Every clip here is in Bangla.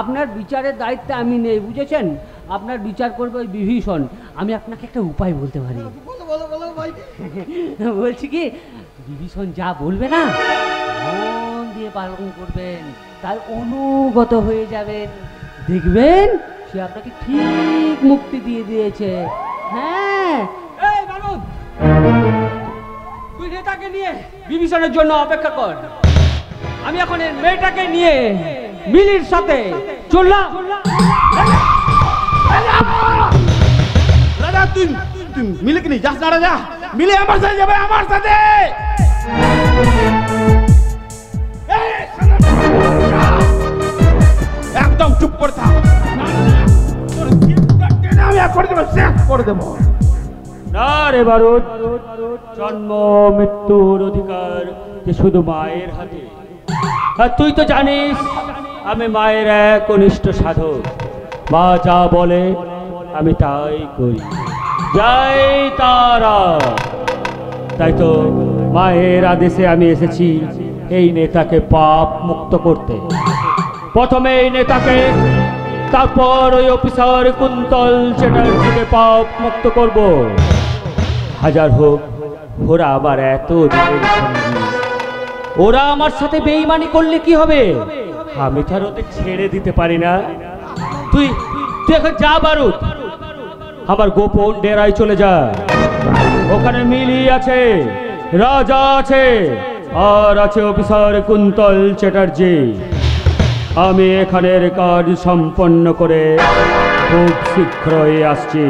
আপনার বিচারের দায়িত্বে আমি নেই, বুঝেছেন? আপনার বিচার করবে ওই বিভীষণ। আমি আপনাকে একটা উপায় বলতে পারি। বলছি কি, বিভীষণ যা বলবে না মন দিয়ে পালন করবেন, তাই অনুগত হয়ে যাবেন, দেখবেন সে আপনাকে ঠিক মুক্তি দিয়ে দিয়েছে। হ্যাঁ, এই মানব, তুই নেতাকে নিয়ে বিভীষণের জন্য অপেক্ষা কর। আমি এখন এর মেয়েটাকে নিয়ে মিলির সাথে চললাম। রাজা তুই মিলে কি যাস না রাজা? মিলে আমার সাথে যাবে, আমার সাথে। একদম চুপ করে থাক, আমি এক করে দেবো, শেষ করে দেবো। না রে বারুদ, জন্ম মৃত্যুর অধিকার যে শুধু মায়ের হাতে। আর তুই তো জানিস আমি মায়ের এক কনিষ্ঠ সাধক। মা যা বলে আমি তাই করি। জয় তারা। তাই তো মায়ের আদেশে আমি এসেছি এই নেতাকে পাপ মুক্ত করতে। প্রথমে এই নেতাকে, তারপর ওই অফিসার কুন্তল চ্যাটার্জিকে পাপ মুক্ত করব। হাজার হোক ওরা আমার এত দিনের সঙ্গী, ওরা আমার সাথে বেঈমানি করলে কি হবে? আমি তো আর ওদের ছেড়ে দিতে পারি না। তুই এখন যা বারুদ, আমার গোপন ডেরায় চলে যা। ওখানে মিলি আছে, রাজা আছে, আর আছে অফিসার কুন্তল চ্যাটার্জি। আমি এখানের কাজ সম্পন্ন করে খুব শীঘ্রই আসছি।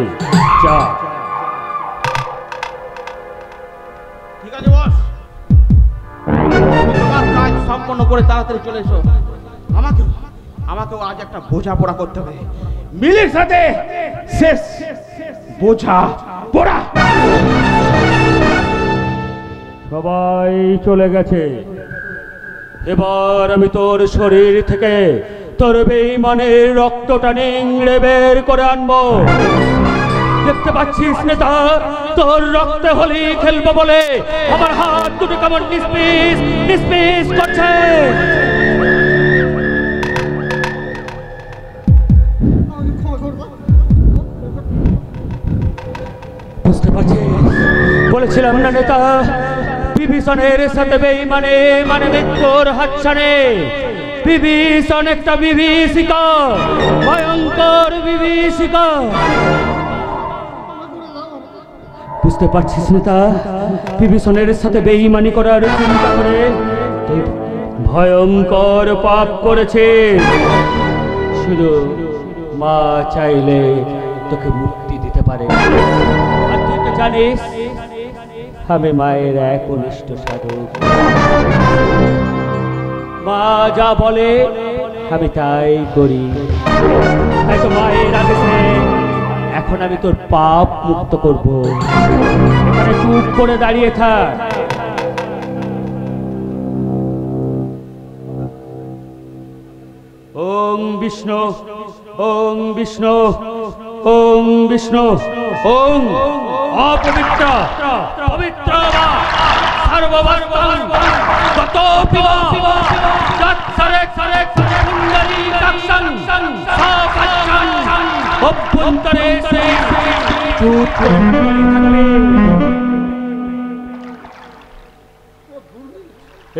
যা। ঠিক আছে বস, তোমার কাজ সম্পন্ন করে তাড়াতাড়ি চলে এসো। আমাকেও আজ একটা বোঝাপড়া করতে হবে। মিলির সাথে শেষ বোঝাপড়া। সবাই চলে গেছে। এবার আমি তোর শরীর থেকে তোর বেঈমানের রক্তটা নিংড়ে বের করে আনবো। দেখতে পাচ্ছিস নেতা, তোর রক্তে হোলি খেলবো বলে আমার হাত দুটো কেমন নিস্পিস নিস্পিস করছে। বুঝতে পারছিস, বলেছিলাম না নেতা, বিভীষণের সাথে বেঈমানে মানে মৃত্যুর হাতছাড়ে। বিভীষণ একটা বিভীষিকা, ভয়ঙ্কর বিভীষিকা। বুঝতে পারছিস নেতা, বিভীষণের সাথে বেঈমানি করার চিন্তা করে তুই ভয়ঙ্কর পাপ করেছে। শুধু মা চাইলে তোকে মুক্তি দিতে পারে। আর তুই তো জানিস আমি মায়ের এক কনিষ্ঠ সাধক। মা যা বলে আমি তাই করি। তাই তো মায়ের আদেশে এখন আমি তোর পাপ মুক্ত করব। এখানে চুপ করে দাঁড়িয়ে থাক। ওম বিষ্ণু, ওম বিষ্ণু, ওম বিষ্ণু, ওম অপবিত্র পবিত্র সর্ববর্তং ততোপি তৎসরে সরে কুণ্ডলী কাক্ষং সাপচ্ছং অভ্যন্তরে সে চুপ থাকবে।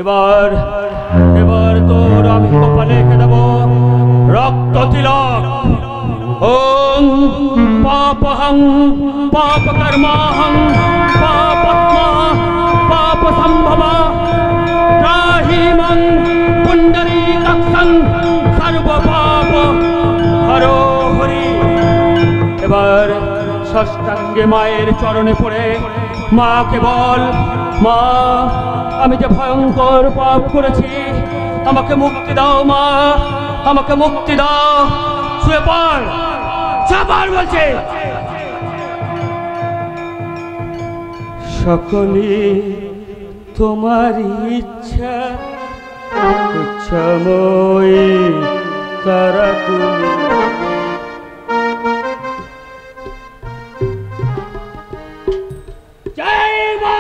এবার তোর আমি কপালে লিখে দেব রক্ত তিলক। ওম পাপহং পাপকর্মাহং পাপাত্মা পাপসম্ভবা ত্রাহিমং পুণ্ডরীকাক্ষং সর্বপাপ হরো হরি। এবার ষষ্ঠাঙ্গে মায়ের চরণে পড়ে মাকে বল, মা আমি যে ভয়ঙ্কর পাপ করেছি, আমাকে মুক্তি দাও মা, আমাকে মুক্তি দাও। শুয়ে পড়, চাপার বলছে। সকলে তোমার ইচ্ছা, ইচ্ছাময়ী তারা তুমি। জয় মা।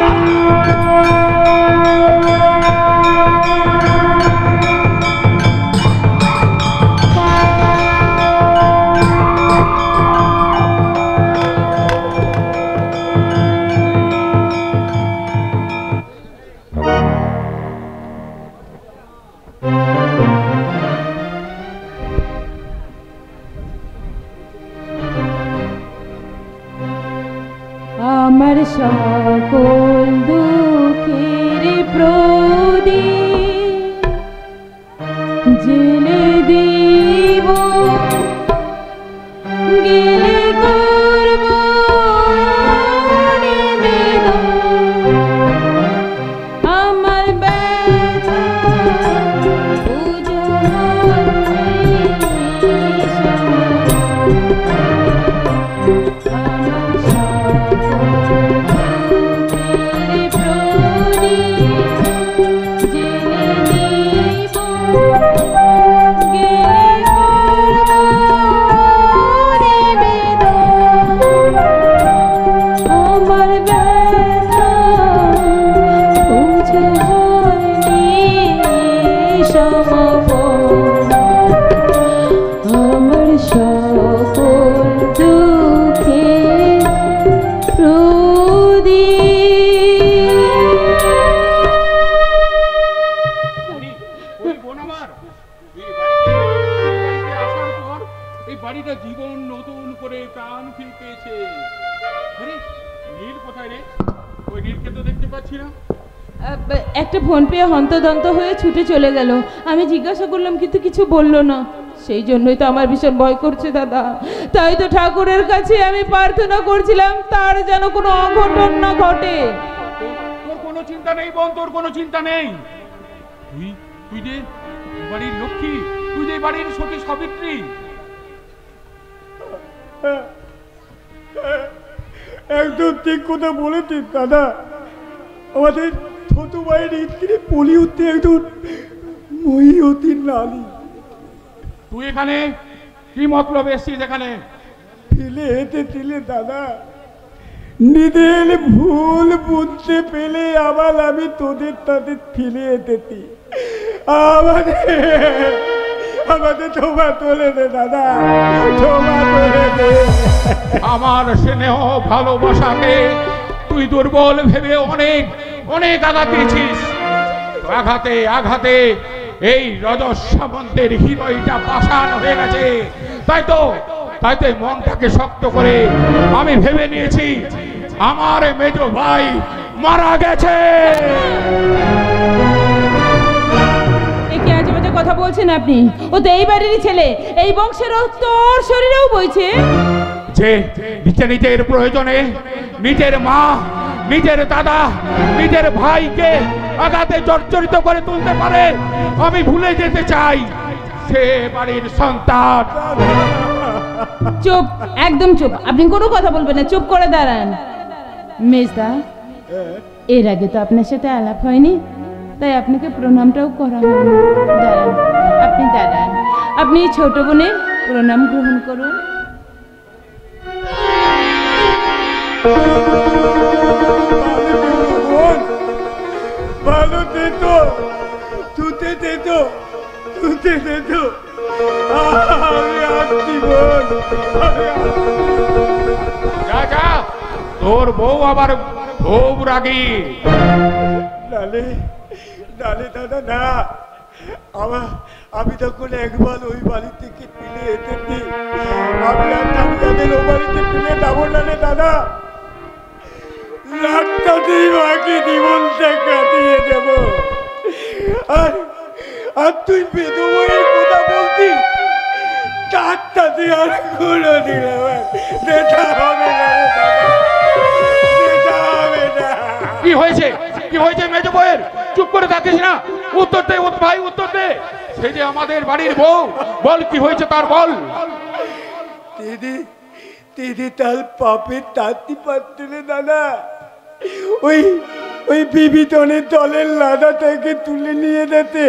সকল দুঃখের প্রদীপ জেলে দিব, গেলে করব নিবেদন। আমার ব্যথা জীবন নতুন করে প্রাণ ফিরে পেয়েছে। নীল কোথায় রে? ওই নীলকে তো দেখতে পাচ্ছি না। একটা ফোন পেয়ে হন্তদন্ত হয়ে ছুটে চলে গেল। আমি জিজ্ঞাসা করলাম কিন্তু কিছু বললো না। সেই জন্যই তো আমার ভীষণ ভয় করছে দাদা। তাই তো ঠাকুরের কাছে আমি প্রার্থনা করছিলাম তার যেন কোনো অঘটন না ঘটে। তোর কোনো চিন্তা নেই বোন, তোর কোনো চিন্তা নেই। তুই যে বাড়ির লক্ষ্মী, তুই যে বাড়ির সতী সাবিত্রী। একদম ঠিক কথা বলেছেন দাদা। আমাদের ছোট ভাইয়ের স্ত্রী পলিউতে একজন মহিয়তী নারী। তুই এখানে কি মতলব এসছিস এখানে? ফেলে হেঁটেছিলে দাদা, নিজের ভুল বুঝতে পেলে আবার আমি তোদের তাদের ফেলে হেঁটেছি। আমাদের ক্ষমা করে দে দাদা, ক্ষমা করে দে। আমার স্নেহ ভালোবাসাকে তুই দুর্বল ভেবে অনেক অনেক আঘাত দিয়েছিস। আঘাতে আঘাতে এই রজস সামন্তের হৃদয়টা পাষাণ হয়ে গেছে। তাই তো মনটাকে শক্ত করে আমি ভেবে নিয়েছি আমার মেজ ভাই মারা গেছে। কথা বলছেন আপনি? ও তো এই বাড়িরই ছেলে, এই বংশের তোর শরীরেও বইছে। যে নিজের প্রয়োজনে নিজের মা, নিজের দাদা, নিজের ভাইকে আঘাতে জর্জরিত করে তুলতে পারে, আমি ভুলে যেতে চাই সে বাড়ির সন্তান। চুপ, একদম চুপ। আপনি কোনো কথা বলবেন না, চুপ করে দাঁড়ান। মেজদা, এর আগে তো আপনার সাথে আলাপ হয়নি, তাই আপনাকে প্রণামটাও করা হয়নি। দাঁড়ান, আপনি দাঁড়ান। আপনি ছোট বোনের প্রণাম গ্রহণ করুন। ভালো দিত, তুতে দিত, তুতে দিত। আমি আসছি বোন। যা যা, তোর বউ আবার খুব রাগী। নালে নালে দাদা না, আমি তখন একবার ওই বাড়ি থেকে ফিরে এসেছি। আমি আর তাদের ও বাড়িতে ফিরে যাবো নালে দাদা। রাতটাতেই বাকি জীবনটা কাটিয়ে দেব। আর তুই বেদবইয়ের কথা বলতি, তার সাথে আর কোনো দিলাম দেখা হবে না দাদা, দেখা হবে না। কি হয়েছে, কি হয়েছে মেজ বউয়ের? চুপ করে থাকিস না, উত্তর দে ভাই, উত্তর দে। সে যে আমাদের বাড়ির বউ, বল কি হয়েছে তার বল। দিদি তার পাপের তাঁতি পারছিলে দাদা। ওই বিবিতনের দলের লাদাটাকে তুলে নিয়ে যেতে।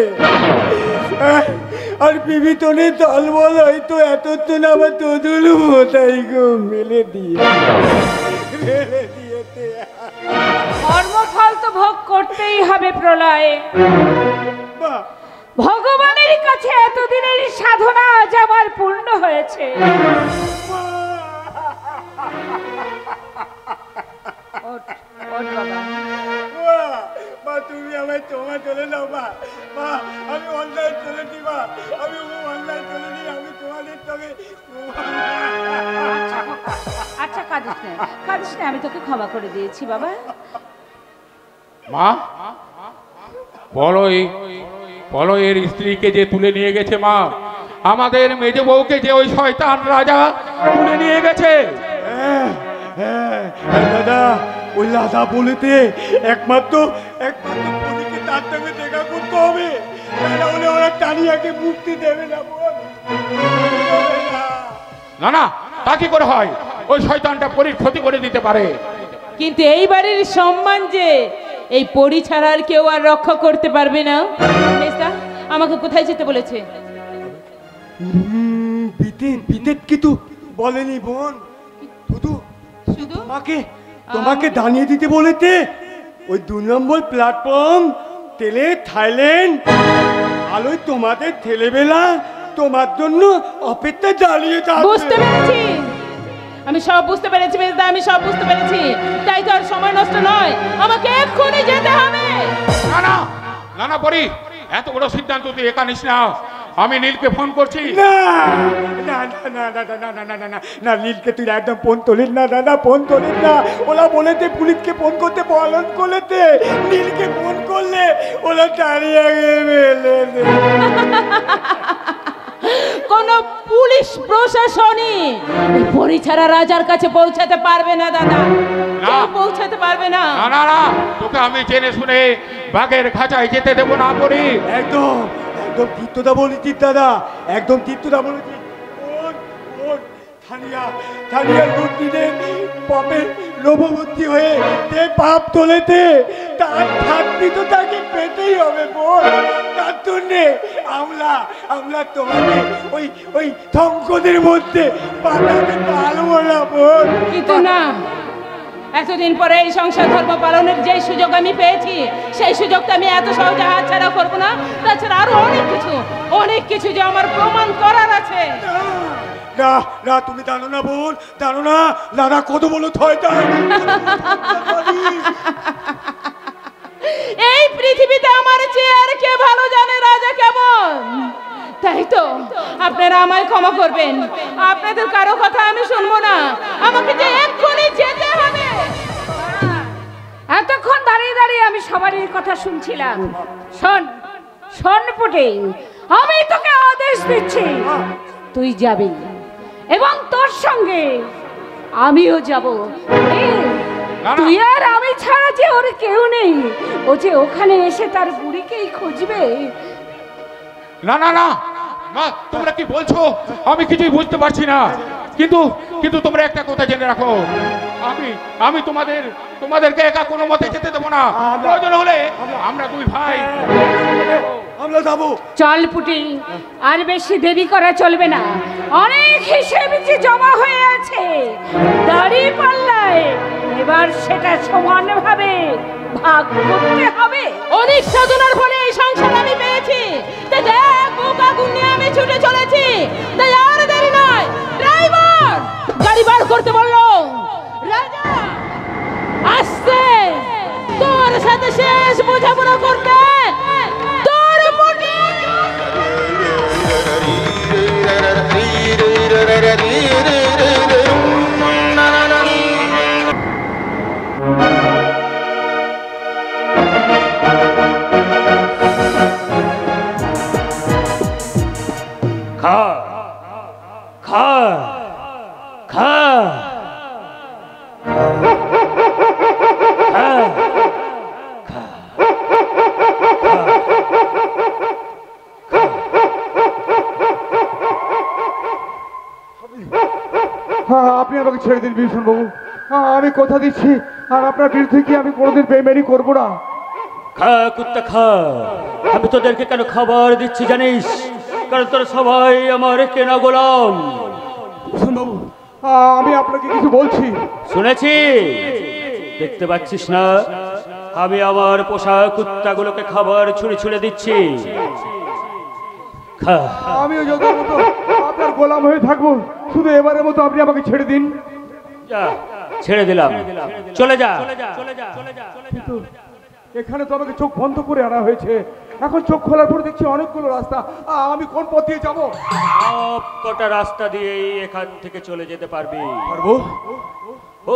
আর বিবিতনের দল বল হয়তো এতক্ষণ আবার তদুল তাই গো মেলে দিয়েছে। কর্মফল তো ভোগ করতেই হবে প্রলয়ে। ভগবানের কাছে এতদিনের সাধনা আজ আমার পূর্ণ হয়েছে। মা, তুমি আমায় তোমা চলে যাও মা। আমি অনলাইন চলে দিই মা, আমি অনলাইন চলে দিই। আমি তোমাদের তবে আচ্ছা কাঁদিস না, আমি তোকে ক্ষমা করে দিয়েছি বাবা। মা বলো এর স্ত্রীকে যে তুলে নিয়ে গেছে মা, আমাদের মেজ বউকে যে ওই শয়তান রাজা তুলে নিয়ে গেছে। দাদা ওই লাদা বলেতে একমাত্র পরীকে তার সঙ্গে দেখা করতে হবে, না হলে ওরা টানিয়াকে মুক্তি দেবে না। বল না না, তা কি করে হয়? ওই শয়তানটা পরীর ক্ষতি করে দিতে পারে। কিন্তু এই বাড়ির সম্মান যে এই পরি ছাড়া আর কেউ আর রক্ষা করতে পারবে না। মেজদা আমাকে কোথায় যেতে বলেছে? বিতেত কিন্তু বলেনি বোন, শুধু শুধু তোমাকে দাঁড়িয়ে দিতে বলেছে ওই 2 নম্বর প্ল্যাটফর্ম তেলে থাইল্যান্ড আলোয় তোমাদের ছেলেবেলা তোমার জন্য অপেক্ষা দাঁড়িয়ে থাকবে। বুঝতে পেরেছি, আমি সব বুঝতে পেরেছি মেজদা, আমি সব বুঝতে পেরেছি। তাই তো আর সময় নষ্ট নয়, আমাকে এক্ষুনি যেতে হবে। না না না না পরি, এত বড় সিদ্ধান্ত তুই একা নিস না। আমি নীলকে ফোন করছি। না না না না না না না না না না না, নীলকে তুই একদম ফোন তোলিস না দাদা, ফোন তোলিস না। ওরা বলেছে পুলিশকে ফোন করতে পালন করেছে, নীলকে ফোন করলে ওরা দাঁড়িয়ে গেলে কোন পুলিশ প্রশাসনই পরি ছাড়া রাজার কাছে পৌঁছাতে পারবে না দাদা, কেউ পৌঁছাতে পারবে না। না না না, তোকে আমি জেনে শুনে বাঘের খাঁচায় যেতে দেবো না পরি। একদম একদম তীর্থদা বলেছিস দাদা, একদম তীর্থদা বলেছিস। থানিয়া দুদিনের পাপে লোভবতী হয়ে যে পাপ তোলেতে তার শাস্তি তো তাকে পেতেই হবে বোন। তার জন্যে আমরা তোমাকে ওই ধঙ্কদের মধ্যে পাঠাতে পারবো না বোন। কিন্তু না, এতদিন পরে এই সংসার ধর্ম পালনের যে সুযোগ আমি পেয়েছি, সেই সুযোগটা আমি এত সহজে হাতছাড়া করবো না। তাছাড়া আরো অনেক কিছু যে আমার প্রমাণ করার আছে। না না, তুমি জানো না বোন, জানো না দাদা কত বলো শয়তান। এই পৃথিবীতে আমার চেয়ে আর কে ভালো জানে রাজা কেমন। তাই তো আপনারা আমায় ক্ষমা করবেন, আপনাদের কারো কথা আমি শুনবো না, আমাকে যে এক্ষুনি যেতে হবে। এতক্ষণ দাঁড়িয়ে দাঁড়িয়ে আমি সবারই কথা শুনছিলাম। শোন পুটি, আমি তোকে আদেশ দিচ্ছি, তুই যাবি এবং তোর সঙ্গে আমিও যাব। তুই আর আমি ছাড়া যে ওর কেউ নেই, ও যে ওখানে এসে তার বুড়িকেই খুঁজবে। না না না মা, তোমরা কি বলছো আমি কিছুই বুঝতে পারছি না। কিন্তু তোমরা একটা কথা জেনে রাখো, আমি তোমাদেরকে একা কোনো মতে যেতে দেবো না। প্রয়োজন হলে আমরা 2 ভাই আমরা যাবো। চল পুটি, আর বেশি দেরি করা চলবে না। অনেক হিসেব যে জমা হয়ে আছে দাড়ি পাল্লায়, এবার সেটা সমানভাবে ভাগ করতে হবে। অনেক সাধনার ফলে এই সংসার আমি পেয়েছি, তাই দেখ বোকা গুন্নি আমি ছুটে চলেছি। তাই আর দেরি নয়, ড্রাইভার গাড়ি বার করতে বললো। রাজা আসছে তোর সাথে শেষ বোঝাপড়া করতে। তোর পুটি খা খা খা আপনি আমাকে ছেড়ে দিন ভীষণ বাবু, আমি কথা দিচ্ছি আর আপনার বিরুদ্ধে কি আমি কোনোদিন বেইমানি করবো না। খা কুত্তা খা, আমি তোদেরকে কেন খাবার দিচ্ছি জানিস? কারণ তোরা সবাই আমার কেনা গোলাম। ভীষণ বাবু, আমি আপনাকে কিছু বলছি। শুনেছি, দেখতে পাচ্ছিস না আমি আমার পোষা কুত্তাগুলোকে খাবার ছুঁড়ে ছুঁড়ে দিচ্ছি। খা। আমিও যতর মতো আপনার গোলাম হয়ে থাকবো, শুধু এবারের মতো আপনি আমাকে ছেড়ে দিন। যা, ছেড়ে দিলাম, চলে যা। কিন্তু এখানে তো আমাকে চোখ বন্ধ করে আনা হয়েছে, এখন চোখ খোলার পর দেখছি অনেকগুলো রাস্তা, আমি কোন পথ দিয়ে যাবো? সব কটা রাস্তা দিয়েই এখান থেকে চলে যেতে পারবি। পারবো?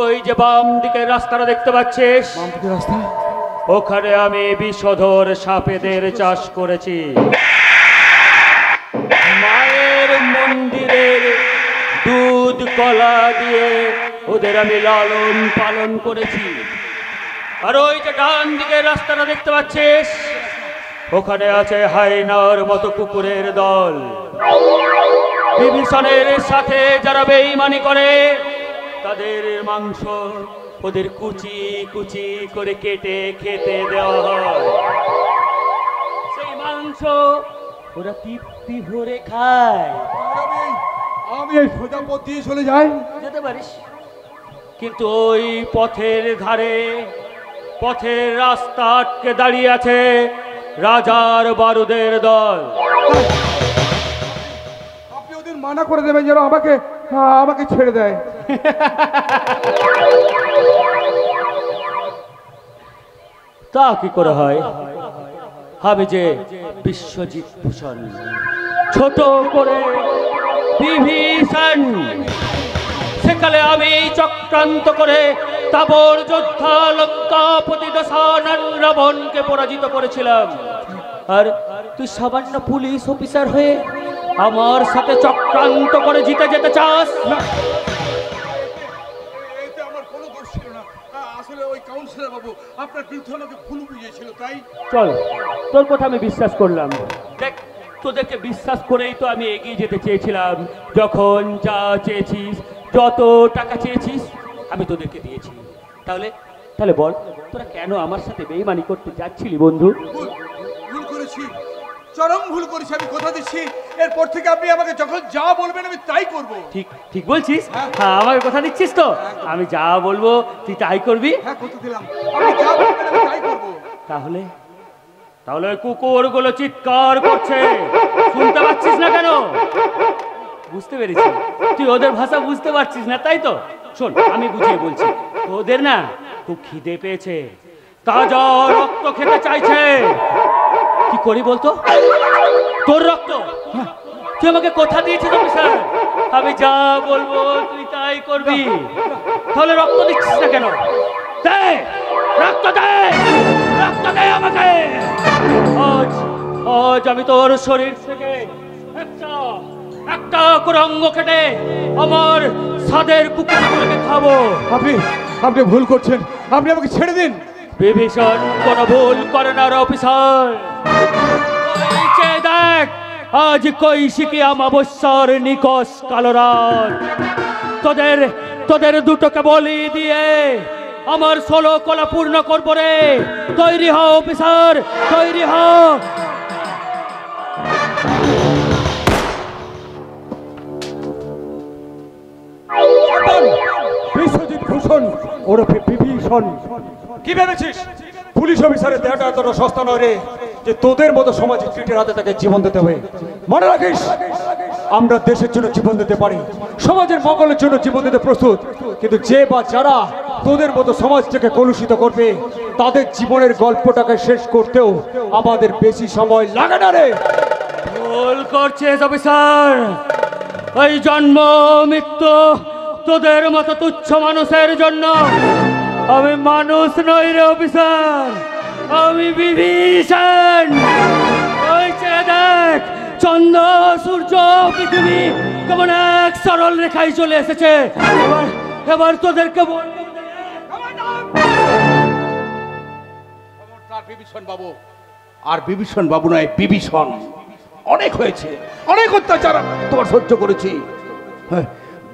ওই যে বাম দিকের রাস্তাটা দেখতে পাচ্ছিস, বাম দিকের রাস্তা। ওখানে আমি বিষধর সাপেদের চাষ করেছি। মায়ের মন্দিরের দুধ কলা দিয়ে ওদের আমি লালন পালন করেছি। আর ওই যে ডান দিকের রাস্তাটা দেখতে পাচ্ছিস, ওখানে আছে হাইনার মতো কুকুরের দল। বিভীষণের সাথে যারা বেঈমানি করে তাদের মাংস ওদের কুচি কুচি করে কেটে খেতে দেওয়া হয়। সেই মাংস ওরা তৃপ্তি ভরে খায়। আমি এই সোজা পথ দিয়ে চলে যাই। যেতে পারিস, কিন্তু ওই পথের ধারে পথের রাস্তা আটকে দাঁড়িয়ে আছে রাজার বারুদের দল। আপনি ওদের মানা করে দেবেন যেন আমাকে ছেড়ে দেয়। তা কি করে হয়? আমি যে বিশ্বজিৎ ভূষণ, ছোট করে বিভীষণ। সেকালে আমি চক্রান্ত করে তাবর যোদ্ধা লঙ্কাপতি দশানন রাবণকে পরাজিত করেছিলাম। আর তুই সামান্য পুলিশ অফিসার হয়ে আমার সাথে চক্রান্ত করে জিতে যেতে চাস? এতে আমার কোনো দোষ ছিল না। আসলে ওই কাউন্সিলর বাবু আপনার বিরুদ্ধে আমাকে ভুল বুঝিয়েছিল, তাই। চল, তোর কথা আমি বিশ্বাস করলাম। দেখ, তোদেরকে বিশ্বাস করেই তো আমি এগিয়ে যেতে চেয়েছিলাম। যখন যা চেয়েছিস, যত টাকা চেয়েছিস, আমি তোদেরকে দিয়েছি। তাহলে বল, তোরা কেন আমার সাথে বেঈমানি করতে যাচ্ছিলি বন্ধু? ভুল করেছি, চরম ভুল করেছি। আমি কথা দিচ্ছি, এরপর থেকে আপনি আমাকে যখন যা বলবেন আমি তাই করব। ঠিক বলছিস? হ্যাঁ, আমাকে কথা দিচ্ছিস তো? আমি যা বলবো তুই তাই করবি? হ্যাঁ, কথা দিলাম, আপনি যা বলবেন আমি তাই করব। তাহলে ওই কুকুরগুলো চিৎকার করছে, শুনতে পাচ্ছিস না কেন? বুঝতে পেরেছি, তুই ওদের ভাষা বুঝতে পারছিস না, তাই তো? শোন, আমি বুঝিয়ে বলছি। ওদের না খুব খিদে পেয়েছে, তাজা রক্ত খেতে চাইছে। কি করি বলতো? তোর রক্ত? তুই আমাকে কথা দিয়েছিস অফিসার, আমি যা বলবো তুই তাই করবি। তাহলে রক্ত দিচ্ছিস না কেন? দে রক্ত, দে রক্ত, দে আমাকে। আজ আমি তোর শরীর থেকে একটা করে অঙ্গ কেটে আমার সাদের কুকুরকে খাবো। আপনি ভুল করছেন, আপনি আমাকে ছেড়ে দিন। বিভীষণ কোনো ভুল করে না অফিসার। দেখ, আজ কৈশিকী অমাবস্যার নিকষ কালো রাত। তোদের দুটোকে বলি দিয়ে আমার 16 কলা পূর্ণ করবো রে। তৈরি হ অফিসার, তৈরি হ। বিশ্বজিৎ ভূষণ ওরফে বিভীষণ, কি ভেবেছিস পুলিশ অফিসারের দেহটা এতটা সস্তা নয় রে যে তোদের মতো সমাজে চিটের হাতে তাকে জীবন দিতে হবে। মনে রাখিস, আমরা দেশের জন্য জীবন দিতে পারি, সমাজের মঙ্গলের জন্য জীবন দিতে প্রস্তুত, কিন্তু যে বা যারা তোদের মতো সমাজটাকে কলুষিত করবে তাদের জীবনের গল্পটাকে শেষ করতেও আমাদের বেশি সময় লাগে না রে। ভুল করছিস অফিসার। ওই জন্ম মৃত্যু তোদের মতো তুচ্ছ মানুষের জন্য। আমি মানুষ নই রে অফিসার, আমি বিভীষণ। ওই চেয়ে দেখ, চন্দ্র সূর্য পৃথিবী কেমন এক সরল রেখায় চলে এসেছে। এবার তোদেরকে বলবো, বিভীষণ বাবু আর বিভীষণ বাবু নয়, বিভীষণ। অনেক হয়েছে, অনেক অত্যাচার তোমার সহ্য করেছি।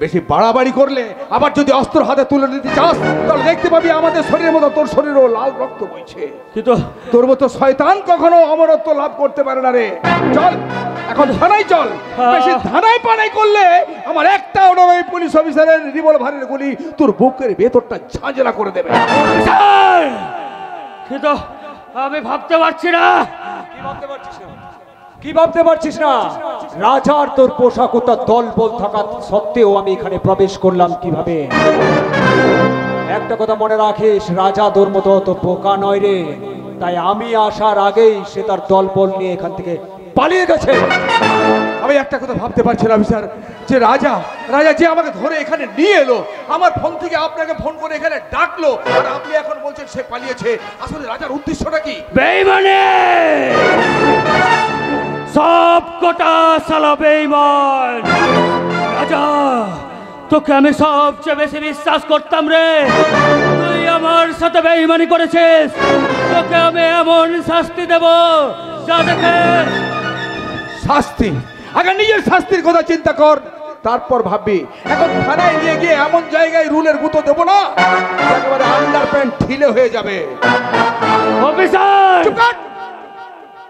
বেশি বাড়াবাড়ি করলে আবার যদি অস্ত্র হাতে তুলে নিতে চাস তাহলে দেখতে পাবি আমাদের শরীরের মতো তোর শরীরও লাল রক্ত বইছে। কিন্তু তোর মতো শয়তান কখনো অমরত্ব লাভ করতে পারে না রে। চল এখন থানায় চল। বেশি থানায় পানাই করলে আমার একটা ওই পুলিশ অফিসারের রিভলভারের গুলি তোর বুকের ভেতরটা ঝাঁঝরা করে দেবে। কিন্তু আমি ভাবতে পারছি না। কি ভাবতে পারছিস না? রাজার তোর পোশাক ও তার দল বল থাকা সত্ত্বেও আমি এখানে প্রবেশ করলাম কিভাবে? একটা কথা মনে রাখিস, রাজা তোর মতো অত বোকা নয় রে। তাই আমি আসার আগেই সে তার দল বল নিয়ে এখান থেকে পালিয়ে গেছে। আমি একটা কথা ভাবতে পারছি না অফিসার, যে রাজা রাজা যে আমাকে ধরে এখানে নিয়ে এলো, আমার ফোন থেকে আপনাকে ফোন করে এখানে ডাকলো, আর আপনি এখন বলছেন সে পালিয়েছে। আসলে রাজার উদ্দেশ্যটা কি? বেঈমানে সব কটা সালা বেঈমান। রাজা, তোকে আমি সবচেয়ে বেশি বিশ্বাস করতাম রে, তুই আমার সাথে বেঈমানি করেছিস। তোকে আমি এমন শাস্তি দেব যা দেখে। শাস্তি? আগে নিজের শাস্তির কথা চিন্তা কর, তারপর ভাববি। এখন থানায় নিয়ে গিয়ে এমন জায়গায় রুলের গুঁতো দেবো না, একেবারে আন্ডার প্যান্ট ঢিলে হয়ে যাবে। অফিসার, চুপ কর।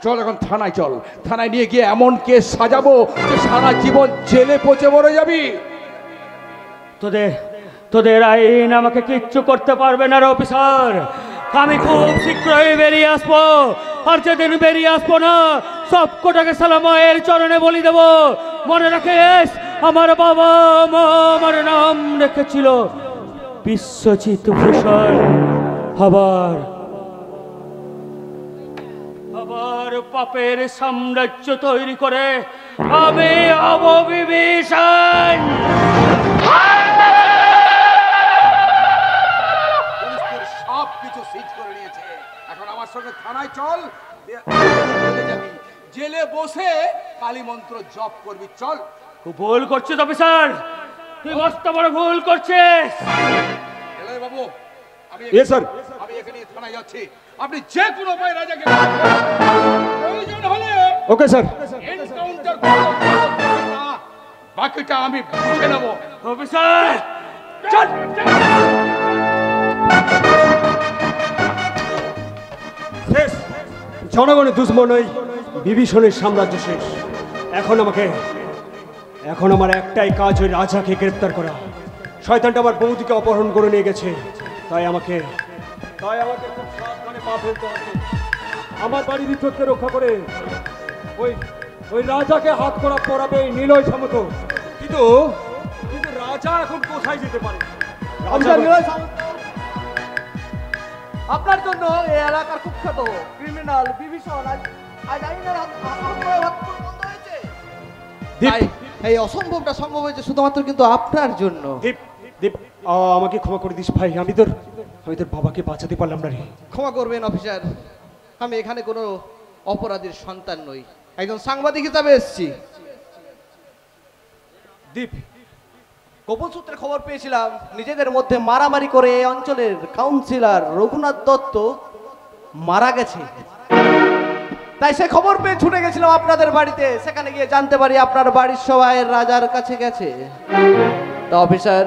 চল এখন থানায় চল, থানায় নিয়ে গিয়ে এমন কেস সাজাবো যে সারা জীবন জেলে পচে মরে যাবি। তোদের আইন আমাকে কিচ্ছু করতে পারবে না রে অফিসার। আমি খুব শীঘ্রই বেরিয়ে আসবো, আর যেদিন বেরিয়ে আসবো না সব কোটাকে সালা মায়ের চরণে বলি দেব। মনে রাখিস, আমার বাবা মা আমার নাম রেখেছিল বিশ্বজিৎ ভূষণ। আবার পাপের সাম্রাজ্য তৈরি করে আমি অববিভীষণ। সব কিছু সিজ করে নিয়েছে। এখন আমার সঙ্গে থানায় চল, জেলে বসে কালী মন্ত্র জপ করবি। চল। খুব ভুল করছিস অফিসার, তুই মস্ত বড় ভুল করছিস। বাবু, আমি এখানে থানায় যাচ্ছি, আপনি যে কোনো উপায় রাজাকে প্রয়োজন হলে ওকে স্যার এনকাউন্টার করুন, বাকিটা আমি বুঝে নেব। অফিসার চল। শেষ, জনগণের দুশ্মন ওই বিভীষণের সাম্রাজ্য শেষ। এখন আমার একটাই কাজ, ওই রাজাকে গ্রেপ্তার করা। শয়তানটা আমার বৌদিকে অপহরণ করে নিয়ে গেছে, তাই আমাকে খুব সাবধানে পা ফেলতে হবে। আমার বাড়ির ইজ্জতকে রক্ষা করে ওই রাজাকে হাত করা পড়াবে এই নিলয় সামন্ত। কিন্তু রাজা এখন কোথায় যেতে পারে? আপনার জন্য এই এলাকার কুখ্যাত ক্রিমিনাল বিভীষণ আজ আইনের হাত বন্ধ হয়েছে। তাই এই অসম্ভবটা সম্ভব হয়েছে শুধুমাত্র কিন্তু আপনার জন্য। দীপ, আমাকে ক্ষমা করে দিস ভাই, আমি তোর বাবাকে বাঁচাতে পারলাম না রে। ক্ষমা করবেন অফিসার, আমি এখানে কোনো অপরাধীর সন্তান নই, একজন সাংবাদিক হিসাবে এসেছি। দীপ, গোপন সূত্রে খবর পেয়েছিলাম নিজেদের মধ্যে মারামারি করে এই অঞ্চলের কাউন্সিলর রঘুনাথ দত্ত মারা গেছে। তাই সে খবর পেয়ে ছুটে গেছিলাম আপনাদের বাড়িতে। সেখানে গিয়ে জানতে পারি আপনার বাড়ির সবাই রাজার কাছে গেছে। তা অফিসার,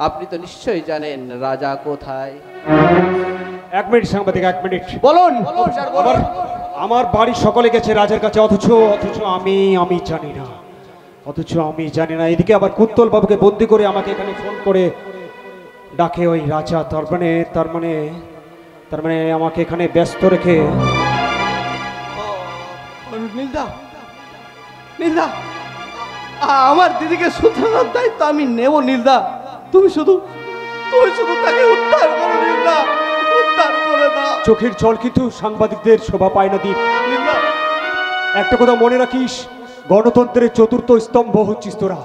আপনি তো নিশ্চয়ই জানেন রাজা কোথায়। এক মিনিট সাংবাদিক, এক মিনিট। বলুন। আমার বাড়ির সকলে গেছে রাজার কাছে, অথচ আমি জানি না। এদিকে আবার কুত্তল বাবুকে বন্দি করে আমাকে এখানে ফোন করে ডাকে ওই রাজা। তার মানে আমাকে এখানে ব্যস্ত রেখে। নীলদা, আমার দিদিকে শুধরানোর দায়িত্ব আমি নেব। নীলদা, তুমি শুধু তাকে উদ্ধার করো। নীলদা, উদ্ধার করে দাও। চোখের জল কিন্তু সাংবাদিকদের শোভা পায় না দীপ। একটা কথা মনে রাখিস, গণতন্ত্রের চতুর্থ স্তম্ভ হচ্ছিস তোরা।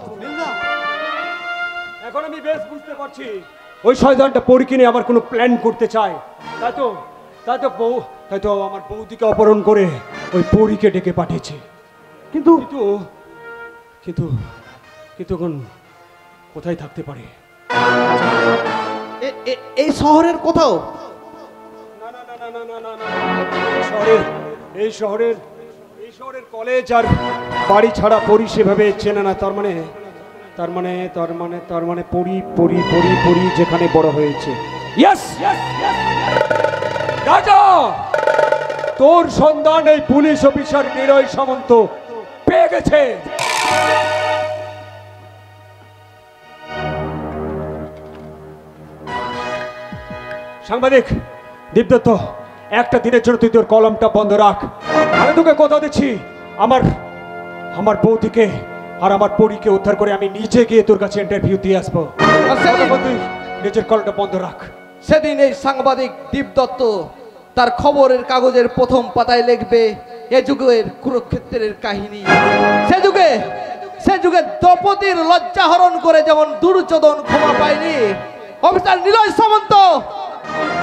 এখন আমি বেশ বুঝতে পারছি ওই শয়তানটা পরী কিনে আমার কোনো প্ল্যান করতে চায়। তাই তো আমার বৌদিকে অপহরণ করে ওই পরীকে ডেকে পাঠিয়েছে। কিন্তু এখন কোথায় থাকতে পারে? এই শহরের কোথাও? এই শহরের কলেজ আর বাড়ি ছাড়া পরী সেভাবে চেনে না। তার মানে পরী যেখানে বড় হয়েছে। ইয়েস, রাজা, তোর সন্ধান এই পুলিশ অফিসার নিলয় সামন্ত পেয়ে গেছে। সাংবাদিক দীপদত্ত, একটা দিনের জন্য তুই তোর কলমটা বন্ধ রাখ। আমি তোকে কথা দিচ্ছি, আমার বৌদিকে আর আমার পরীকে উদ্ধার করে আমি নিজে গিয়ে তোর কাছে ইন্টারভিউ দিয়ে আসবো। নিজের কলমটা বন্ধ রাখ। সেদিন এই সাংবাদিক দীপদত্ত তার খবরের কাগজের প্রথম পাতায় লিখবে এ যুগের কুরুক্ষেত্রের কাহিনী। সে যুগে দ্রৌপদীর লজ্জা হরণ করে যেমন দুর্যোধন ক্ষমা পায়নি, অফিসার নিলয় সামন্ত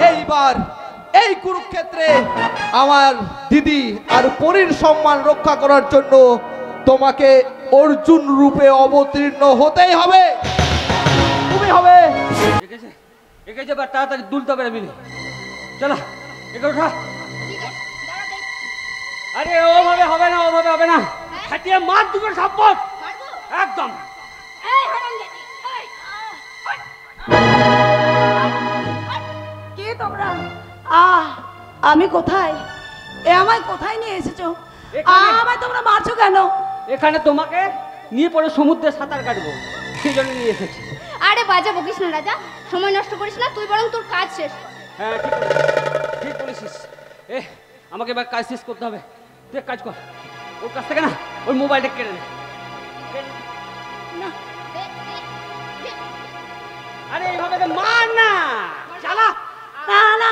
এইবার এই কুরুক্ষেত্রে আমার দিদি আর পরীর সম্মান রক্ষা করার জন্য তোমাকে অর্জুন রূপে অবতীর্ণ হতেই হবে। তুমি হবে। এগেছে বা তাড়াতাড়ি দুলতে হবে মিলে। চলো এগো ওঠা। আরে ওভাবে হবে না, ওভাবে হবে না। খাটিয়ে মার দুটো সাপোর্ট একদম। কে তোমরা? আমি কোথায়? আমায় কোথায় নিয়ে এসেছো? আমায় তোমরা মারছো কেন? এখানে তোমাকে নিয়ে পরে সমুদ্রে সাঁতার কাটবো, সেই জন্য নিয়ে এসেছি। আরে বাজে বকিস না রাজা, সময় নষ্ট করিস না, তুই বরং তোর কাজ শেষ কর। হ্যাঁ ঠিক বলেছিস। আমাকে এবার কাজ শেষ করতে হবে। তুই এক কাজ কর, ওর কাছ থেকে না ওর মোবাইলটা কেড়ে নে। আরে এইভাবে তো মার না, চালা। না না,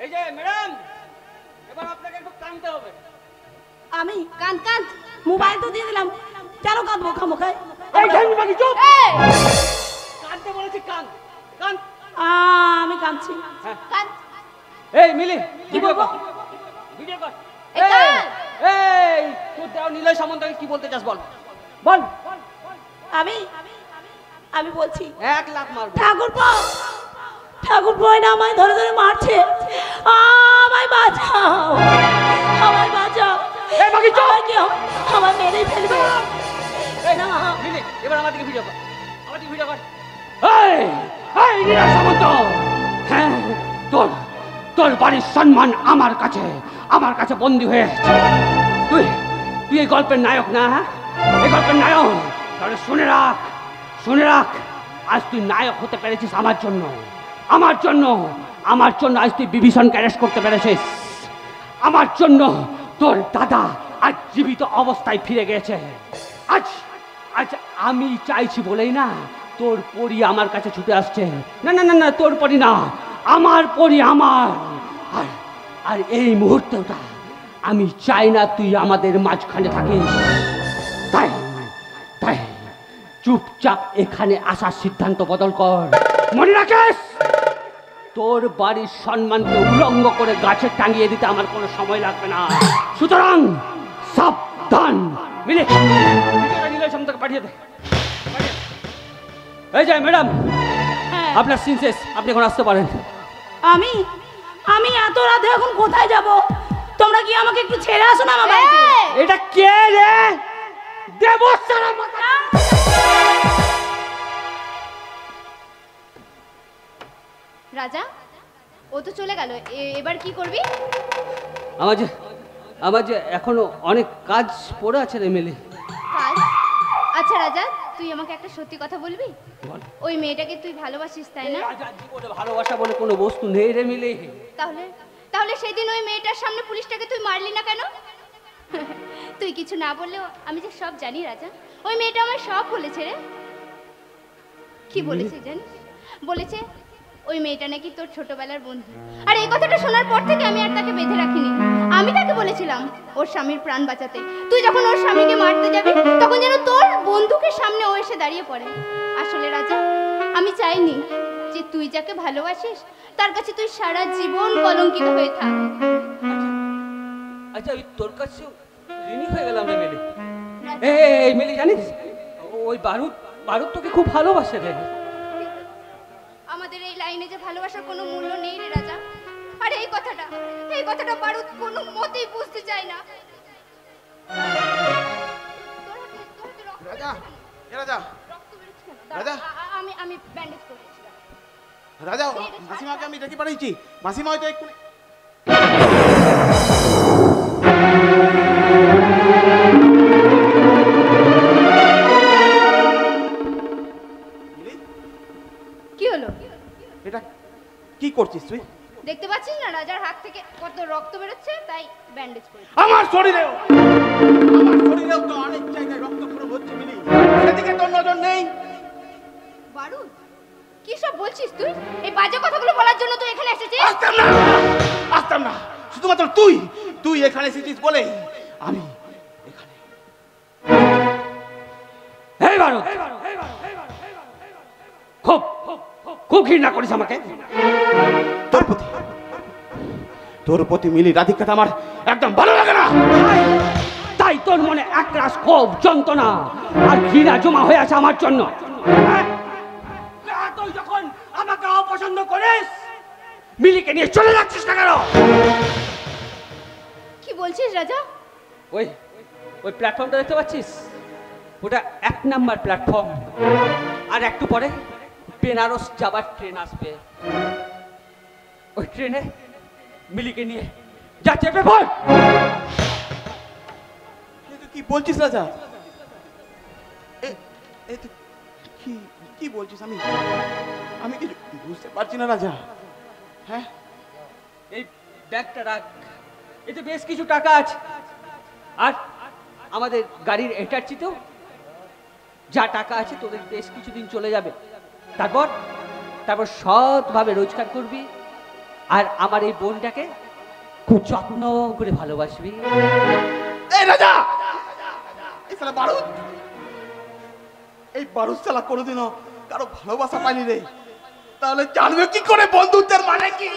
এই যে ম্যাডাম, এবার আপনাকে একটু কাঁদতে হবে। আমি কাঁদ মোবাইল তো দিয়ে দিলাম, কেন কাঁদবো খামোখায়? এই ঢাঙ্গি বাকি চুপ। কাঁদতে বলেছি, কাঁদ। আমি কাঁদছি। এই মিলি ভিডিও কর, ভিডিও কর। এই তোর দেওয়া নিলয় সামন্তকে কি বলতে চাস বল বল। আমি বলছি 1 লাখ মারবো। ঠাকুরপো না আমায় ধরে ধরে মারছে, আমায় বাঁচাও, আমায় বাঁচাও। এই বাকি চুপ। আমায় মেরেই ফেলবে। না মিলি, এবার আমার দিকে ভিডিও কর, আমার দিকে ভিডিও কর। এই নিলয় সামন্ত, হ্যাঁ তোর বাড়ির সম্মান আমার কাছে বন্দী হয়ে আছে। তুই এই গল্পের নায়ক না? এই গল্পের নায়ক? তাহলে শুনে রাখ, আজ তুই নায়ক হতে পেরেছিস আমার জন্য আজ তুই বিভীষণকে অ্যারেস্ট করতে পেরেছিস। আমার জন্য তোর দাদা আজ জীবিত অবস্থায় ফিরে গেছে। আজ আমি চাইছি বলেই না তোর পরি আমার কাছে ছুটে আসছে। না তোর পরি না, আমার পরি আমার। আর এই মুহূর্তটা আমি চাই না তুই আমাদের মাঝখানে থাকিস। তাই চুপচাপ এখানে আসার সিদ্ধান্ত বদল কর। মনে রাখিস, তোর বাড়ির সম্মানকে উলঙ্গ করে গাছে টাঙিয়ে দিতে আমার কোনো সময় লাগবে না। সুতরাং সাবধান। মিলে নিলয় সামন্তকে পাঠিয়ে দে। এই যে ম্যাডাম, আপনার সিন শেষ, আপনি এখন আসতে পারেন। আমি এত রাতে এখন কোথায় যাব? তোমরা কি আমাকে একটু ছেড়ে আসো না আমার বাড়িতে? এটা কে রে? দেবস্থানা মাতা। রাজা, ও তো চলে গেল, এবার কি করবি? আমার যে এখনো অনেক কাজ পড়ে আছে রে মিলি। কাজ? আচ্ছা রাজা, তুই আমাকে একটা সত্যি কথা বলবি? ওই মেয়েটাকে তুই ভালোবাসিস তাই না? ভালোবাসা বলে কোনো বস্তু নেই রে মিলি। তাহলে সেদিন ওই মেয়েটার সামনে পুলিশটাকে তুই মারলি না কেন? তুই কিছু না বললেও আমি যে সব জানি রাজা। ওই মেয়েটা আমার সব বলেছে রে। কি বলেছে জানিস? বলেছে ওই মেয়েটা নাকি তোর ছোটবেলার বন্ধু। আর এই কথাটা শোনার পর থেকে আমি আর তাকে বেঁধে রাখিনি। আমি তাকে বলেছিলাম ওর স্বামীর প্রাণ বাঁচাতে। তুই যখন ওর স্বামীকে মারতে যাবি তখন যেন তোর বন্দুকের সামনে ও এসে দাঁড়িয়ে পড়ে। আসলে রাজা, আমি চাইনি যে তুই যাকে ভালোবাসিস তার কাছে তুই সারা জীবন কলঙ্কিত হয়ে থাক। আচ্ছা, তোর কাছে ঋণী হয়ে গেলাম রে মিলি। এই মিলি, জানিস ওই বারুদ তোকে খুব ভালোবাসে রে। আমাদের এই লাইনে যে ভালোবাসার কোনো মূল্য নেই রে রাজা। আর এই কথাটা বারুদ কোনো মতেই বুঝতে চায় না। আমি ব্যান্ডেজ করেছিলাম। রাজা, মাসিমাকে আমি ডেকে পাঠিয়েছি। মাসিমা হয়তো এক্ষুনি। কি হলো? এটা কি করছিস তুই? দেখতে পাচ্ছিস না রাজার হাত থেকে কত রক্ত বেরোচ্ছে, তাই ব্যান্ডেজ করেছি। আমার শরীরেও তো অনেক জায়গায় রক্তক্ষরণ হচ্ছে মিলি, সেদিকে তোর নজর নেই? বারুদ, কি সব বলছিস তুই? এই বাজে কথাগুলো বলার জন্য তুই এখানে এসেছিস? আসতাম না, শুধুমাত্র তুই এখানে এসেছিস বলে আমি এখানে। এই বারুদ, খুব খুব ঘৃণা করিস আমাকে। তোর প্রতি মিলি রাধিকাটা আমার একদম ভালো লাগে না। তাই তোর মনে একরাশ ক্ষোভ, যন্ত্রণা আর ঘৃণা জমা হয়ে আছে আমার জন্য। তুই যখন আমাকে অপছন্দ করিস, মিলিকে নিয়ে চলে যাচ্ছিস না কেন? কি বলছিস রাজা? ওই প্ল্যাটফর্মটা দেখতে পাচ্ছিস? ওটা 1 নাম্বার প্ল্যাটফর্ম। আর একটু পরে বেনারস যাবার ট্রেন আসবে। ওই ট্রেনে মিলিকে নিয়ে যা চেপে পড়। কি বলছিস রাজা? কি বলছিস? আমি কিছু বুঝতে পারছি না রাজা। হ্যাঁ, এই ব্যাগটা রাখ, এতে বেশ কিছু টাকা আছে। আর আমাদের গাড়ির এটারচিতেও যা টাকা আছে তোদের বেশ কিছুদিন চলে যাবে। তারপর সৎভাবে রোজগার করবি আর আমার এই বোনটাকে খুব যত্ন করে ভালোবাসবি। এই রাজা, এই শালা বারুদ, এই বারুদ শালা কোনোদিনও কারো ভালোবাসা পাইনি রে। তাহলে জানবে কি করে বন্ধুত্বের মানে কি?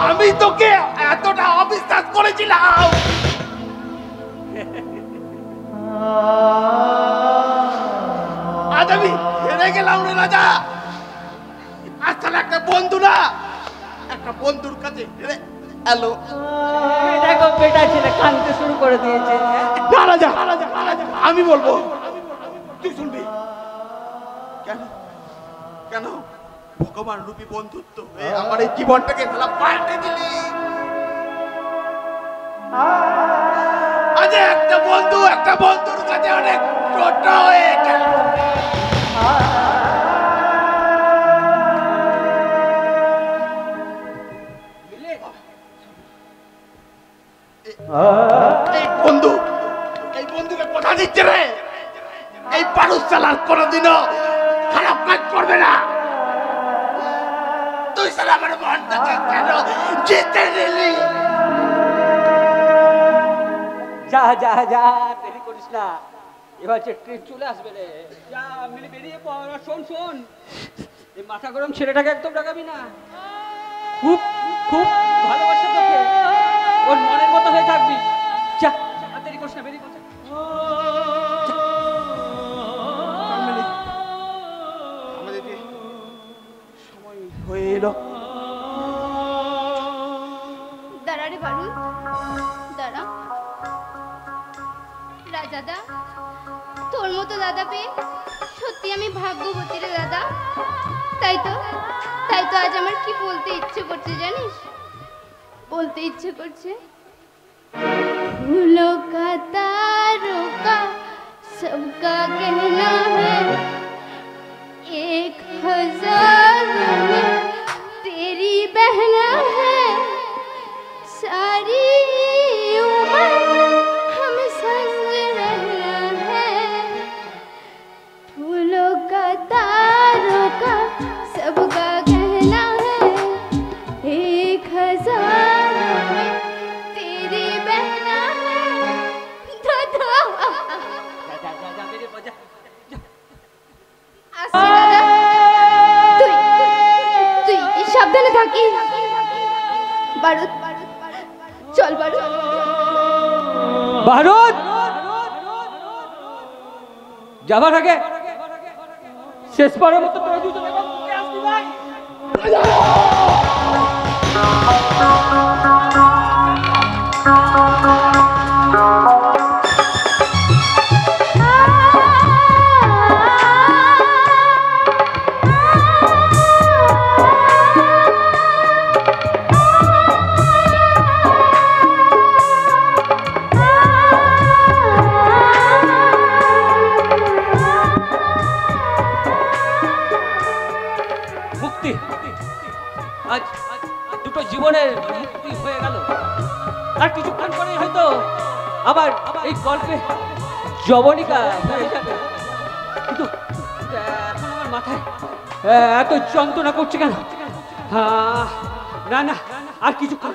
আমি তোকে এতটা অবিশ্বাস করেছিলাম, আজ আমি হেরে গেলাম রে রাজা। আসলে একটা বন্ধু না, একটা বন্ধুর কাছে হেরে এলো। দেখো বেটা ছেলে কাঁদতে শুরু করে দিয়েছে। না রাজা, আমি বলবো, তুই শুনবি। কেন ভগবান রূপী বন্ধুত্ব আমার এই জীবনটাকে পাল্টে দিলি। আজ একটা বন্ধুর কাছে অনেক ছোট হয়ে গেল। এই বন্ধুকে কথা দিচ্ছে রে, এই বারুদ চালার কোনোদিনও খারাপ কাজ করবে না। তুই শালা আমার মনটাকে কেন জিতে নিলি? যা যা যা, দেরি করিস না, এবার যে ট্রেন চলে আসবে রে। যা মিলে বেরিয়ে পড়। শোন, এই মাথা গরম ছেলেটাকে একদম রাগাবি না। খুব খুব ভালোবাসে তোকে, ওর মনের মতো হয়ে থাকবি। যা, দেরি করিস না, বেরিয়ে পড়। আমাদের যে সময় হয়ে এলো। দাঁড়া রে বারুদ, দাঁড়া। রাজাদা, তোর মতো দাদা পেয়ে সত্যি আমি ভাগ্যবতী রে দাদা। তাই তো আজ আমার কি বলতে ইচ্ছে করছে জানিস? বলতে ইচ্ছে করছে, फूलों का तारों का सबका कहना है, 1000 में तेरी बहना है, सारी उम्र हम संग रहना है। फूलों का तारों का सबका कहना है, 1000 में तेरी बहना है। আসছি দাদা, তুই সাবধানে থাকিস। বারুদ, চল বারুদ। বারুদ, যাবার আগে শেষবারের মতো তোরা দুজনে আসবি ভাই। আজ দুটো জীবনের মুক্তি হয়ে গেল। আর কিছুক্ষণ পরেই হয়তো আবার এই গল্পে জবনিকা হয়ে যাবে। কিন্তু এখন আমার মাথায় এত যন্ত্রণা করছে কেন? না না, আর কিছুক্ষণ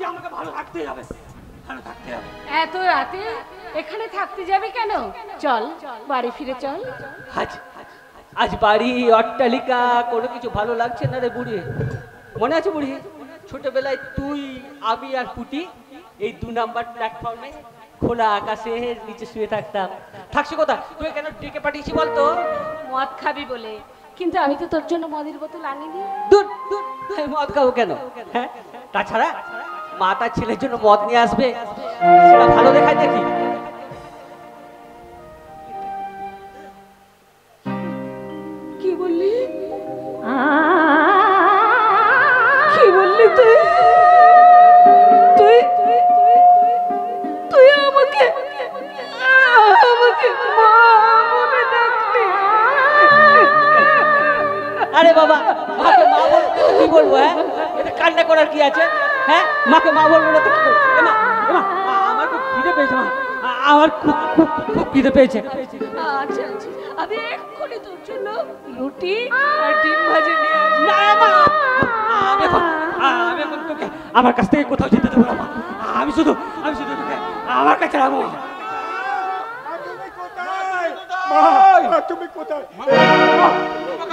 যে আমাকে ভালো থাকতে হবে, ভালো থাকতে হবে। এত রাতে এখানে থাকতে যাবে কেন? চল বাড়ি ফিরে চল। আজ বাড়ি অট্টালিকা কোনো কিছু ভালো লাগছে না রে বুড়ি। মনে আছে বুড়ি, ছোটবেলায় তুই, আমি আর পুটি এই 2 নাম্বার প্ল্যাটফর্মে খোলা আকাশের নিচে শুয়ে থাকতাম। থাকছি কোথা? তুই কেন ডেকে পাঠিয়েছি বলতো? মদ খাবি বলে। কিন্তু আমি তো তোর জন্য মদের বোতল আনিনি। দূর দূর, মদ খাবো কেন? হ্যাঁ, তাছাড়া মা তার ছেলের জন্য মদ নিয়ে আসবে, সেটা ভালো দেখায় দেখি। কি বললি? কি বললি তুই? তুই তুই আমাকে মা বলে ডাকলি? আরে বাবা, মাকে মা বলবো কি বলবো? হ্যাঁ, এটা কান্না করার কি আছে? হ্যাঁ, মাকে মা বলবো না তো কি করবো? আমার খুব খিদে পেয়েছে মা, আমার খুব খুব খুব খিদে পেয়েছে। আচ্ছা আচ্ছা, আমি এক্ষুনি তোর জন্য রুটি আর ডিম ভাজি নিয়ে আসি। না মা, আমি এখন তোকে আমার কাছ থেকে কোথাও যেতে দেবো না মা। আমি শুধু তোকে আমার কাছে রাখবো। তুমি কোথায়?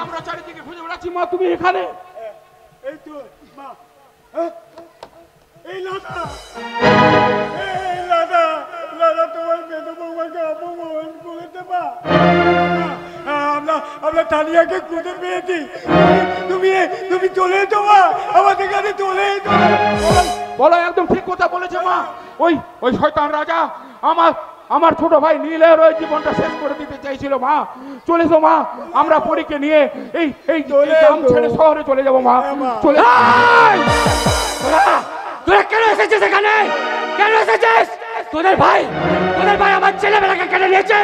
আমরা চারিদিকে খুঁজে বেড়াচ্ছি মা, তুমি এখানে? এই তো মা। এই লাদা, লাদা তোমার বেদু বৌমাকে অপমান করেছে মা। আমরা তানিয়াকে খুঁজে পেয়েছি। তুমি চলে যেতো মা, আমাদের কাছে চলে যেতো। বলো, একদম ঠিক কথা বলেছে মা। ওই শয়তান রাজা আমার ছোট ভাই নীলের ওই জীবনটা শেষ করে দিতে চাইছিল মা। চলে এসো মা, আমরা পরীকে নিয়ে এই গ্রাম ছেড়ে শহরে চলে যাবো মা। চলে। তোরা কেন এসেছিস এখানে? কেন এসেছিস? তোদের ভাই আমার ছেলেবেলাকে কেটে নিয়েছে,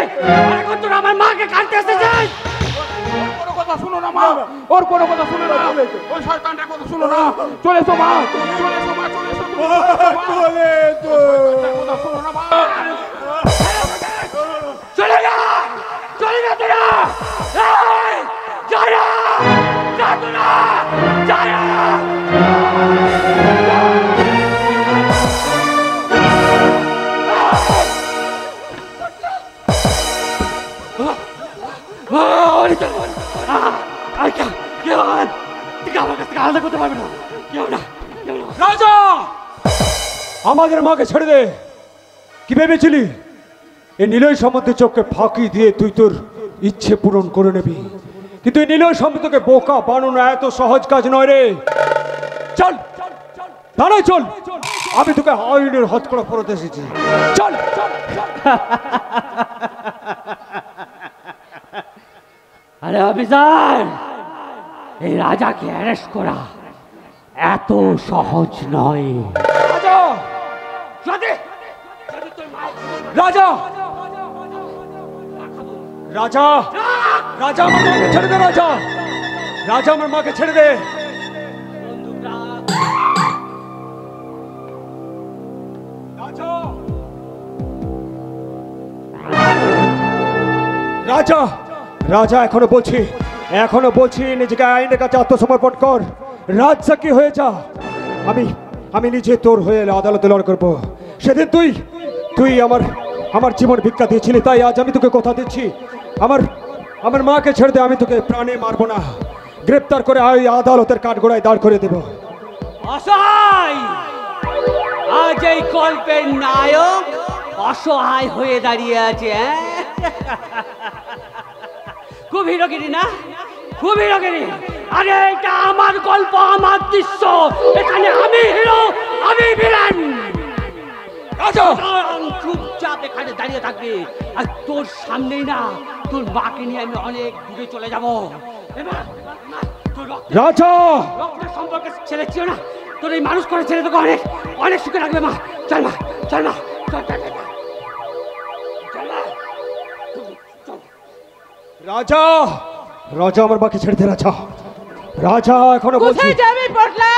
আর এখন তোরা আমার মাকে কাটতে এসেছিস। ওর কথা শুনো না মা, ওর কোনো কথা শুনো না, ওই শয়তানটার কথা শুনো না। চলে এসো মা, চলে এসো মা, চলে এসো। কথা শুনো না মা। চলে যা তোরা, যা তোরা, যা। রাজা, আমাদের মাকে ছেড়ে দে। কি ভেবেছিলি এই নীলয় সম্বন্ধে চোখকে ফাঁকি দিয়ে তুই তোর ইচ্ছে পূরণ করে নিবি? কিন্তু এই নীলয় সম্বন্ধকে বোকা বানানো এত সহজ কাজ নয় রে। চল দাঁড়ায়, চল, আমি তোকে আইনের হতকড়া পড়াতে এসেছি। চল। আরে অফিসার, এই রাজাকে অ্যারেস্ট করা এত সহজ নয়। রাজা, রাজা, রাজা, আমার মাকে ছেড়ে দে। রাজা, আমার মাকে ছেড়ে দে। রাজা, রাজা, এখনো বলছি নিজেকে আইনের কাছে আত্মসমর্পণ কর। রাজা কি হয়ে যা। আমি নিজে তোর হয়ে আদালতে লড়াই করবো। সেদিন তুই আমার জীবন ভিক্ষা দিয়েছিলি, তাই আজ আমি তোকে কথা দিচ্ছি, আমার মাকে ছেড়ে দে। আমি তোকে প্রাণে মারবো না, গ্রেপ্তার করে আদালতের কাঠগড়ায় দাঁড় করে দেব। অসহায়, আজ এই গল্পের নায়ক অসহায় হয়ে দাঁড়িয়ে আছে। খুব হিরোগিরি না, খুব হিরোগিরি। আরে এটা আমার গল্প, আমার দৃশ্য, এখানে আমি হিরো, আমি ভিলেন। চুপচাপ এখানে দাঁড়িয়ে থাকবি, আর তোর সামনেই না তোর মাকে নিয়ে আমি অনেক দূরে চলে যাবো। রাজা, রক্তের সম্পর্কে ছেলে ছিল না, তোর এই মানুষ করে ছেলে তোকে অনেক অনেক সুখে রাখবে মা। চল মা, চল মা, চল। রাজা, রাজা, আমার মাকে ছেড়ে দে। রাজা, এখনো বলছি। কোথায় যাবে পটলা?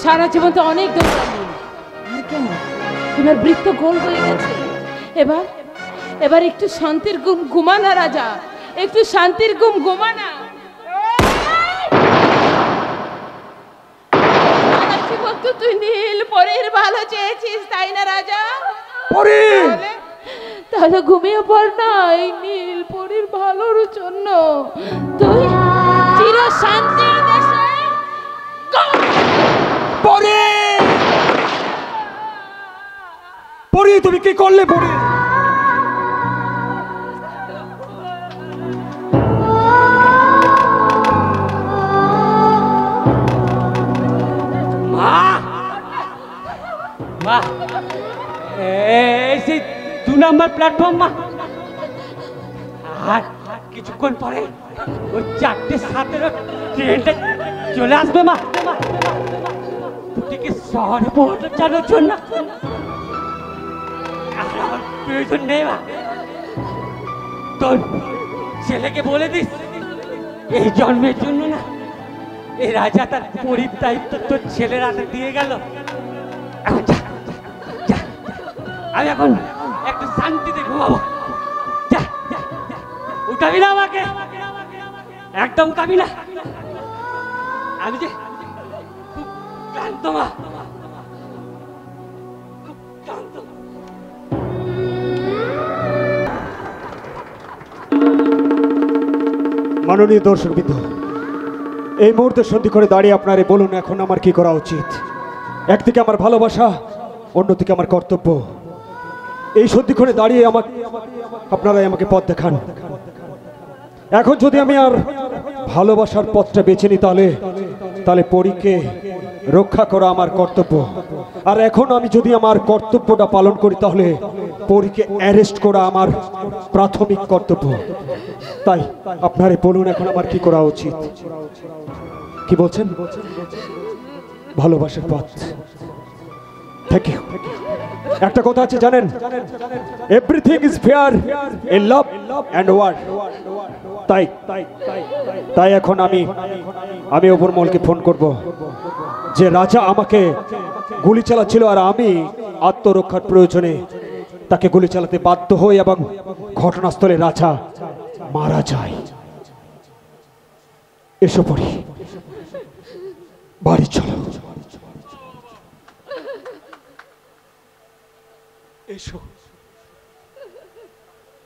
সারা জীবন তো অনেক দৌড়ালি, আর কেন? এবার বৃত্ত গোল হয়ে গেছে। এবার এবার একটু শান্তির ঘুম ঘুমানা রাজা, একটু শান্তির ঘুম ঘুমানা। কি বলতো তুই নীল পরীর ভালো চেয়েছিস তাই না রাজা? তাহলে ঘুমিয়ে পড় না, এই নীল পরীর ভালোর জন্য তুই চির শান্তির দেশে। পরি তুমি কি করলে? পরি মা, এই সেই 2 নম্বর প্ল্যাটফর্ম মা। আর কিছুক্ষণ পরে ওই 4:07 ট্রেনটা চলে আসবে মা। দুটিকে শহরে পৌঁছানোর জন্য আমার প্রয়োজন নেই মা। তোর ছেলেকে বলে দিস এই জন্মের জন্য না, এই রাজা তার পরির দায়িত্ব তোর ছেলের হাতে দিয়ে গেল। এখন যা, যা, আমি এখন একটু শান্তিতে ঘুমাবো। যা, উঠাবি না আমাকে, একদম উঠাবি না। আমি যে খুব ক্লান্ত মা, খুব ক্লান্ত। মাননীয় দর্শকবৃন্দ, এই মুহূর্তে সন্ধি করে দাঁড়িয়ে আপনারে বলুন এখন আমার কি করা উচিত। একদিকে আমার ভালোবাসা, অন্যদিকে আমার কর্তব্য। এই সন্ধিক্ষণে দাঁড়িয়ে আপনারাই আমাকে পথ দেখান। এখন যদি আমি আর ভালোবাসার পথটা বেছে নিই তাহলে পরীকে রক্ষা করা আমার কর্তব্য। আর এখন আমি যদি আমার কর্তব্যটা পালন করি তাহলে পরীকে অ্যারেস্ট করা আমার প্রাথমিক কর্তব্য। তাই আপনারে বলুন এখন আমার কি করা উচিত। কি বলছেন? ভালোবাসার পথ। Thank you. একটা কথা আছে জানেন, everything is fair in love and war. তাই এখন আমি উপরমহলকে ফোন করব যে রাজা আমাকে গুলি চালাচ্ছিল আর আমি আত্মরক্ষার প্রয়োজনে তাকে গুলি চালাতে বাধ্য হই এবং ঘটনাস্থলে রাজা মারা যায়। এসো পড়ি, বাড়ি চলো। এসো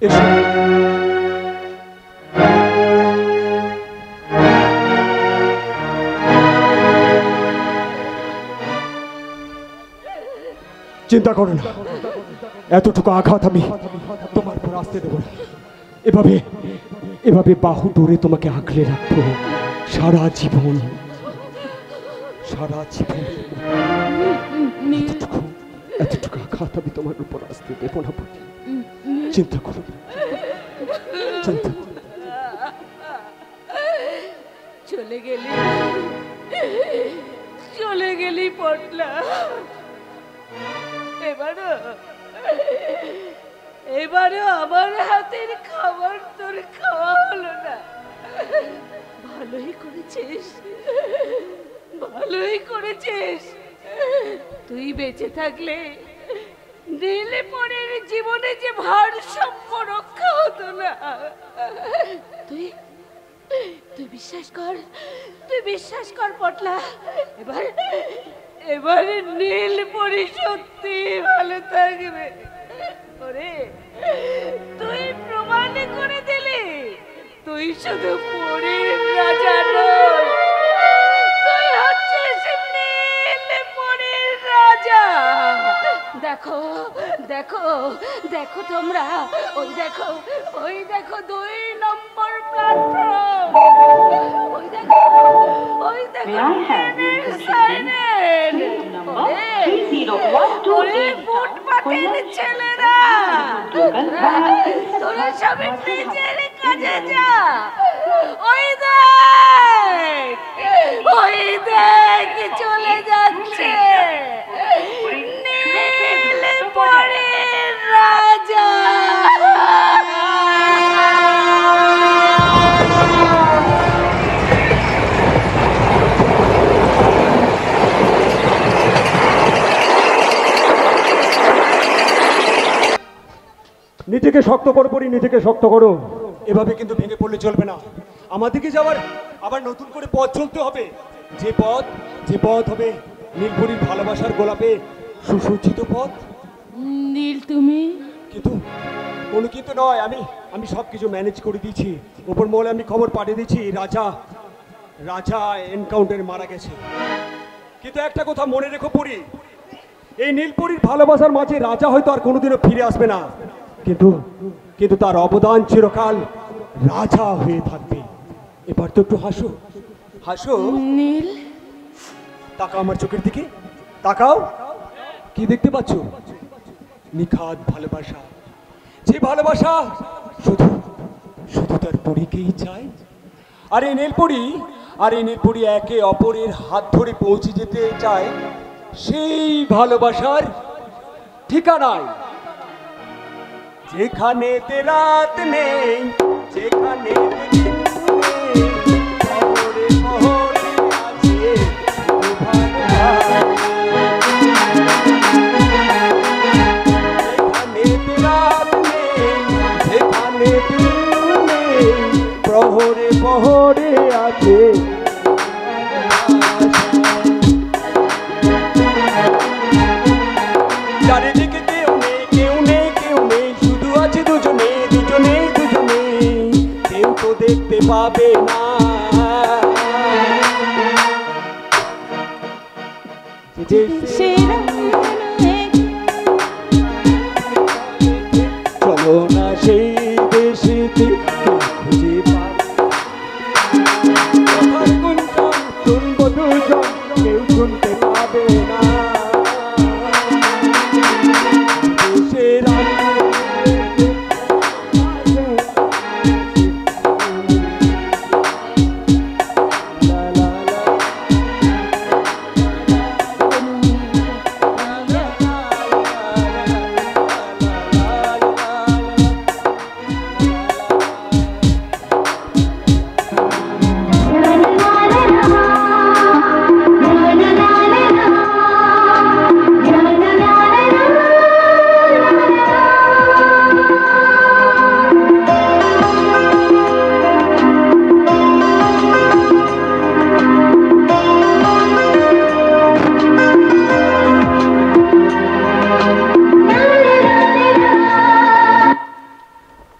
এসো। চিন্তা করো না, এতটুকু আঘাত আমি তোমার উপর আসতে দেব না। এভাবে বাহু ধরে তোমাকে আঁকড়ে রাখবো সারা জীবন। এতটুকু আঘাত আমি তোমার উপর আসতে দেব না। চিন্তা করো, চিন্তা করো। চলে গেলি পটলা। এবারও আমার হাতের খাবার তোর খাওয়া হলো না। ভালোই করেছিস। তুই বেঁচে থাকলে নীলে পরের জীবনে যে ভারসাম্য রক্ষা হতো না। তুই বিশ্বাস কর পটলা। এবারে নীল পরি সত্যি ভালো থাকবে। তুই প্রমাণ করে দিলি তুই শুধু পরীর রাজা নয়, তুই হচ্ছিস নীল পরীর রাজা। দেখো তোমরা, ওই দেখো 2 নম্বর প্ল্যাটফর্ম। ওই দেখো ফুটপাতের ছেলেরা, তোরা সবাই নিজের কাজে যা। ওই দেখ চলে যাচ্ছে নীল পরীর রাজা। নিজেকে শক্ত করো পরি, নিজেকে শক্ত করো। এভাবে কিন্তু ভেঙে পড়লে চলবে না। আমাদেরকে যাওয়ার আবার নতুন করে পথ চলতে হবে, যে পথ হবে নীলপরির ভালোবাসার গোলাপে সুসজ্জিত পথ। নীল তুমি কিন্তু কোনো কিন্তু নয়, আমি সব কিছু ম্যানেজ করে দিয়েছি। ওপর মহলে আমি খবর পাঠিয়ে দিয়েছি, রাজা এনকাউন্টারে মারা গেছে। কিন্তু একটা কথা মনে রেখো পরি, এই নীলপরির ভালোবাসার মাঝে রাজা হয়তো আর কোনোদিনও ফিরে আসবে না, কিন্তু তার অবদান চিরকাল রাজা হয়ে থাকবে। এবার তো একটু হাসো নীল। তাকাও আমার চোখের দিকে, তাকাও। কি দেখতে পাচ্ছ? নিখাদ ভালোবাসা, যে ভালোবাসা শুধু তার পরীকেই চায়। আর এই নীলপরি একে অপরের হাত ধরে পৌঁছে যেতে চায় সেই ভালোবাসার ঠিকানায়, যেখানে রাত নেই, যেখানে প্রহরে প্রহরে আছে। চারিদিকে কেউ নেই, শুধু আছে দুজনে, কেউ তো দেখতে পাবে না। সেরা